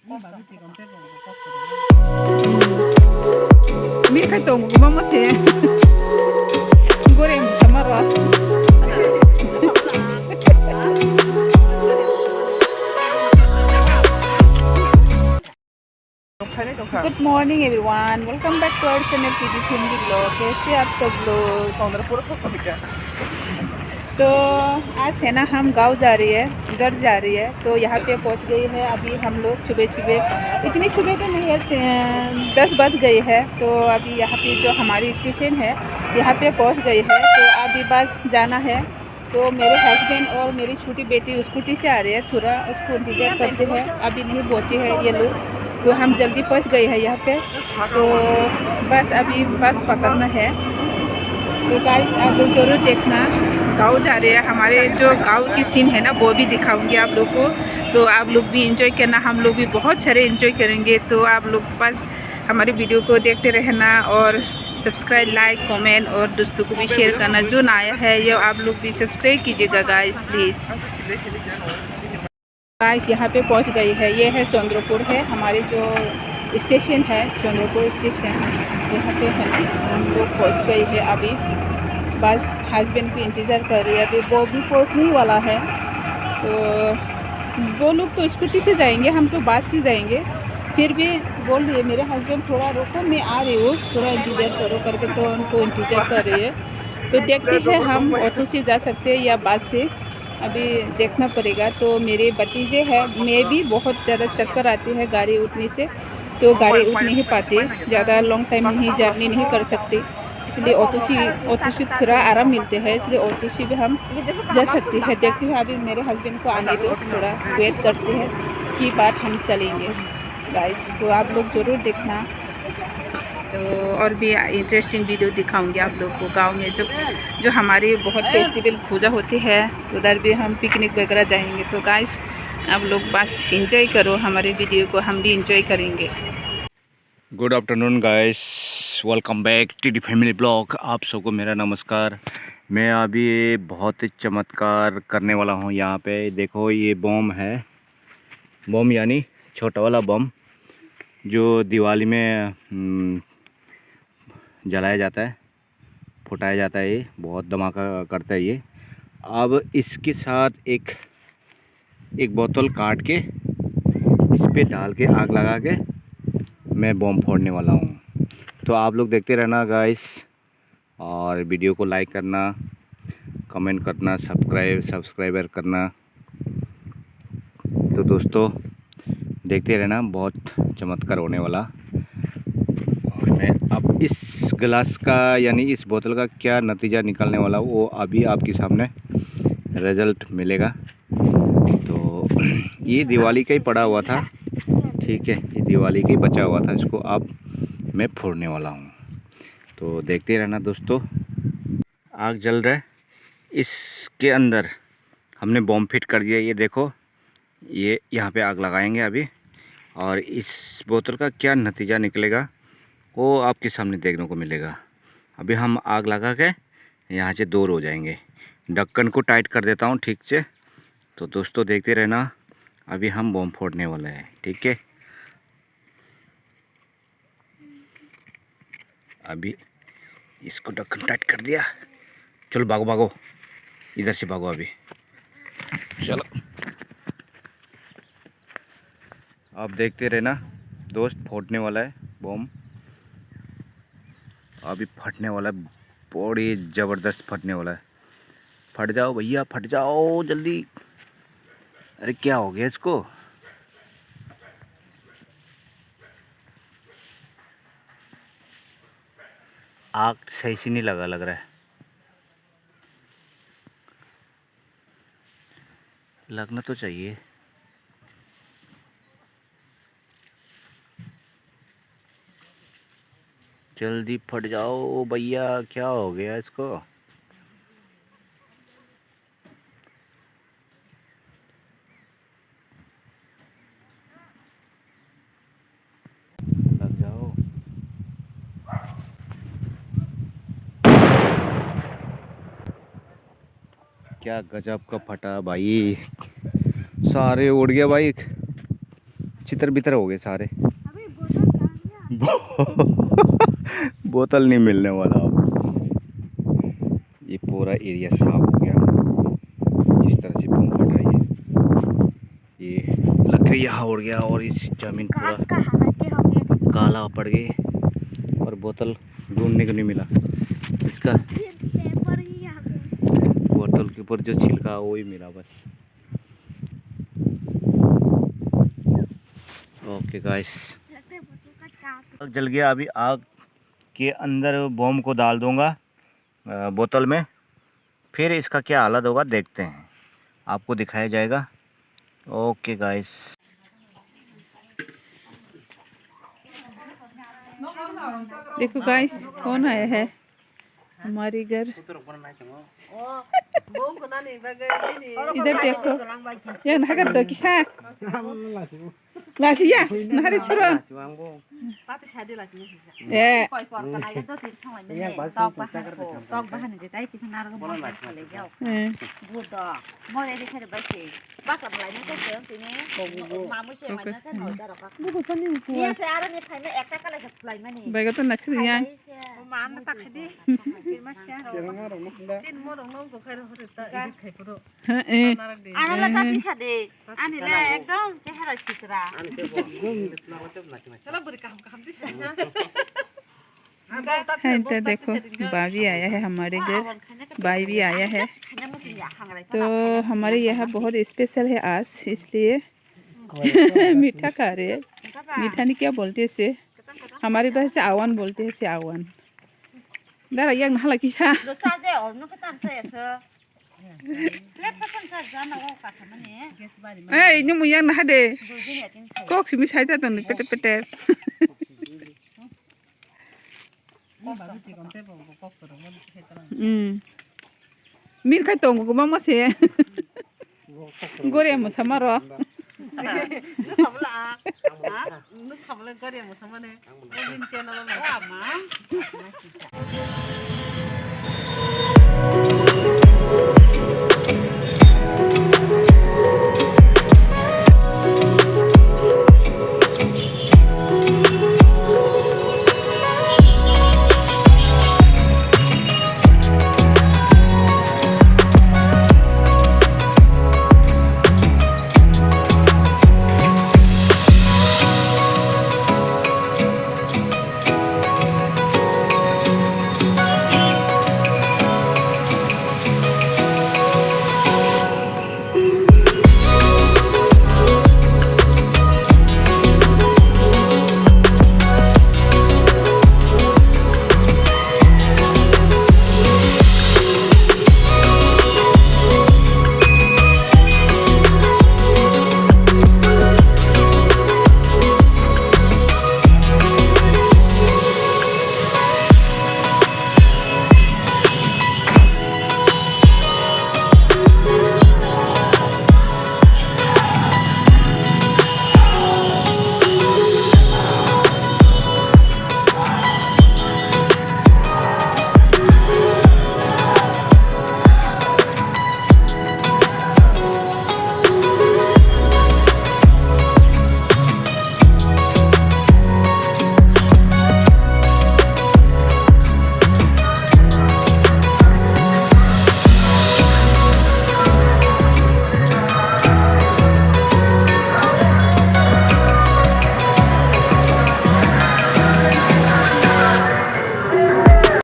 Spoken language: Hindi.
Mir kai tong ko mama se goreng sama ras. Good morning everyone. Welcome back to our channel PG Family Vlog. कैसे आप सब लोग? तो आज है ना हम गांव जा रही है, घर जा रही है। तो यहाँ पे पहुँच गई है अभी हम लोग सुबह इतनी सुबह तो नहीं है, 10 बज गई है। तो अभी यहाँ पे जो हमारी स्टेशन है यहाँ पे पहुँच गई है। तो अभी बस जाना है। तो मेरे हस्बैंड और मेरी छोटी बेटी स्कूटी से आ रही है, थोड़ा उसको इंतजार करते हैं, अभी नहीं पहुँचे हैं ये लोग। तो हम जल्दी पहुँच गए हैं यहाँ पे। तो बस अभी बस पकड़ना है। तो गाइस आप लोग जरूर देखना, गाँव जा रहे हैं। हमारे जो गाँव की सीन है ना वो भी दिखाऊंगी आप लोग को। तो आप लोग भी एंजॉय करना, हम लोग भी बहुत सारे एंजॉय करेंगे। तो आप लोग बस हमारी वीडियो को देखते रहना और सब्सक्राइब, लाइक, कमेंट और दोस्तों को भी शेयर करना। जो नया है ये आप लोग भी सब्सक्राइब कीजिएगा गाइस प्लीज़। गाइस यहाँ पे पहुँच गई है, ये है चंद्रपुर है हमारे जो स्टेशन है, चंद्रपुर स्टेशन। यहाँ पे हम लोग पहुँच गई है अभी। बस हस्बैंड को इंतज़ार कर रही है, अभी वो भी पहुँचने ही वाला है। तो वो लोग तो स्कूटी से जाएंगे, हम तो बस से जाएंगे। फिर भी बोल रही है मेरे हस्बैंड थोड़ा रुको, मैं आ रही हूँ, थोड़ा इंतज़ार करो करके। तो उनको इंतज़ार कर रही है। तो देखते हैं हम ऑटो से जा सकते हैं या बस से, अभी देखना पड़ेगा। तो मेरे भतीजे हैं, मैं भी बहुत ज़्यादा चक्कर आती है गाड़ी उठने से। तो गाड़ी उठ नहीं पाती, ज़्यादा लॉन्ग टाइम नहीं जर्नी नहीं कर सकती, इसलिए ऑटो से थोड़ा आराम मिलते हैं, इसलिए ऑटो से भी हम जा सकते हैं। देखते हैं अभी मेरे हस्बैंड को आने दो, थोड़ा वेट करते हैं, उसके बाद हम चलेंगे गाइस। तो आप लोग ज़रूर देखना। तो और भी इंटरेस्टिंग वीडियो दिखाऊंगी आप लोग को। गांव में जो हमारी बहुत फेस्टिवल पूजा होती है उधर भी हम पिकनिक वगैरह जाएंगे। तो गाइस आप लोग बस एंजॉय करो हमारे वीडियो को, हम भी एंजॉय करेंगे। Good afternoon guys, welcome back to the family blog. आप सबको मेरा नमस्कार। मैं अभी बहुत ही चमत्कार करने वाला हूँ। यहाँ पे देखो, ये बम है, बम यानी छोटा वाला बम जो दिवाली में जलाया जाता है, फुटाया जाता है। ये बहुत धमाका करता है ये। अब इसके साथ एक बोतल काट के इस पे डाल के आग लगा के मैं बम फोड़ने वाला हूँ। तो आप लोग देखते रहना गाइस, और वीडियो को लाइक करना, कमेंट करना, सब्सक्राइबर करना। तो दोस्तों देखते रहना, बहुत चमत्कार होने वाला। और मैं अब इस गिलास का यानी इस बोतल का क्या नतीजा निकालने वाला हूँ वो अभी आपके सामने रिज़ल्ट मिलेगा। तो ये दिवाली का ही पड़ा हुआ था, ठीक है, ये दिवाली का ही बचा हुआ था, इसको अब मैं फोड़ने वाला हूँ। तो देखते रहना दोस्तों। आग जल रहा है, इसके अंदर हमने बॉम्ब फिट कर दिया। ये देखो, ये यहाँ पे आग लगाएंगे अभी, और इस बोतल का क्या नतीजा निकलेगा वो आपके सामने देखने को मिलेगा। अभी हम आग लगा के यहाँ से दूर हो जाएंगे। ढक्कन को टाइट कर देता हूँ ठीक से। तो दोस्तों देखते रहना, अभी हम बॉम्ब फोड़ने वाले हैं, ठीक है। अभी इसको ढक्कन टाइट कर दिया। चलो भागो भागो, इधर से भागो अभी, चलो। आप देखते रहना दोस्त, फटने वाला है बम, अभी फटने वाला है, बड़ी ज़बरदस्त फटने वाला है। फट जाओ भैया, फट जाओ जल्दी। अरे क्या हो गया इसको? आग सही से नहीं लग रहा है। लगना तो चाहिए। जल्दी फट जाओ भैया, क्या हो गया इसको? लग जाओ। क्या गजब का फटा भाई, सारे उड़ गया भाई। चितर बितर हो गए सारे। अभी बोतल कहाँ गया? बोतल नहीं मिलने वाला अब। ये पूरा एरिया साफ हो गया जिस तरह से बम फटा ये लकड़ी यहाँ उड़ गया और इस जमीन पूरा घास का हालत क्या हो गया? काला पड़ गई और बोतल ढूंढने को नहीं मिला। इसका सिर्फ पेपर ही आ गया। बोतल के ऊपर जो छिलका वो ही मिला बस। ओके गाइस, लगता है बोतल का चाक। आग जल गया। अभी आग के अंदर बम को डाल दूंगा बोतल में, फिर इसका क्या हालत होगा देखते हैं, आपको दिखाया जाएगा। Okay guys. देखो गाइस कौन आया है हमारे घर। इधर देखो ये नगर दो किसा लासी या नहरे सुरो ए बैग तो नचरी या इधर देखो भाभी आया है हमारे घर, भाई भी आया है। तो हमारे यहाँ बहुत स्पेशल है आज, इसलिए मीठा खा रहे हैं। मीठा नहीं क्या बोलते हैं इसे, हमारे पास से आवन बोलते हैं, इसे आवन। दारा यंग नहाला किसा ए नु मुयंग नहा दे कोक सिमी साइदा तो पेटे पेटे mir kai tong ko mama se gore mo samaro nước không lên có điểm một số này lên trên nó là má